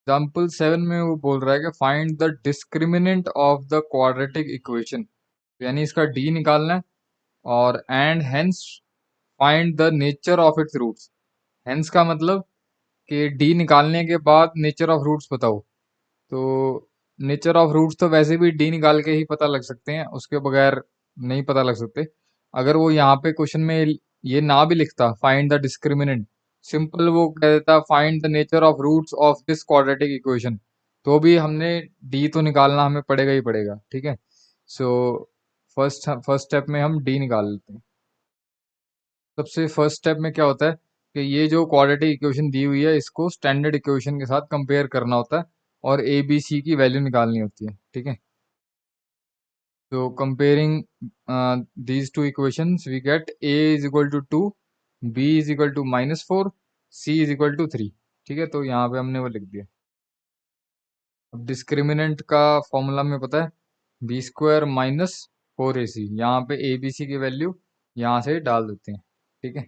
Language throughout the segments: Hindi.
एग्जाम्पल 7 में वो बोल रहा है कि find the discriminant of the quadratic equation, यानी इसका डी निकालना है। और and hence find the nature of its roots. Hence का मतलब कि डी निकालने के बाद नेचर ऑफ रूट्स बताओ। तो नेचर ऑफ रूट्स तो वैसे भी डी निकाल के ही पता लग सकते हैं, उसके बगैर नहीं पता लग सकते। अगर वो यहाँ पे क्वेश्चन में ये ना भी लिखता फाइंड द डिस्क्रिमिनेंट, सिंपल वो कह देता find the nature of roots of this quadratic equation, तो भी हमने डी तो निकालना हमें पड़ेगा ही पड़ेगा। ठीक है, सो फर्स्ट फर्स्ट स्टेप में हम डी निकाल लेते हैं। सबसे फर्स्ट स्टेप में क्या होता है कि ये जो क्वाड्रेटिक इक्वेशन दी हुई है इसको स्टैंडर्ड इक्वेशन के साथ कंपेयर करना होता है और ए बी सी की वैल्यू निकालनी होती है। ठीक है, तो comparing these two equations we get a is equal to 2, b is equal to -4, c is equal to 3। ठीक है, तो यहाँ पे हमने वो लिख दिया। अब डिस्क्रिमिनेंट का फॉर्मूला में पता है b² - 4ac, यहाँ पे a b c की वैल्यू यहाँ से डाल देते हैं। ठीक है,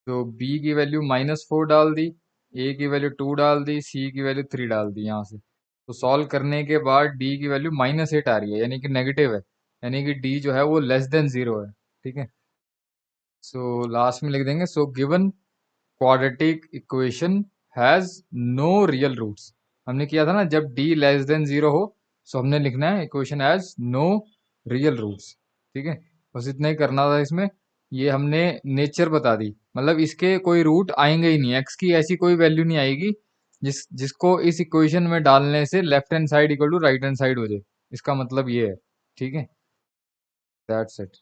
तो b की वैल्यू -4 डाल दी, a की वैल्यू 2 डाल दी, c की वैल्यू 3 डाल दी यहाँ से। तो सॉल्व करने के बाद d की वैल्यू -8 आ रही है, यानी कि नेगेटिव है, यानी कि d जो है वो लेस देन 0 है। ठीक है, सो लास्ट में लिख देंगे so given quadratic equation has no real roots. हमने किया था ना, जब d लेस देन 0 हो सो हमने लिखना है equation has no real roots. ठीक है, बस इतना ही करना था इसमें। ये हमने नेचर बता दी, मतलब इसके कोई रूट आएंगे ही नहीं, x की ऐसी कोई वैल्यू नहीं आएगी जिसको इस इक्वेशन में डालने से left hand side equal to right hand side हो जाए। इसका मतलब ये है। ठीक है, दैट्स इट।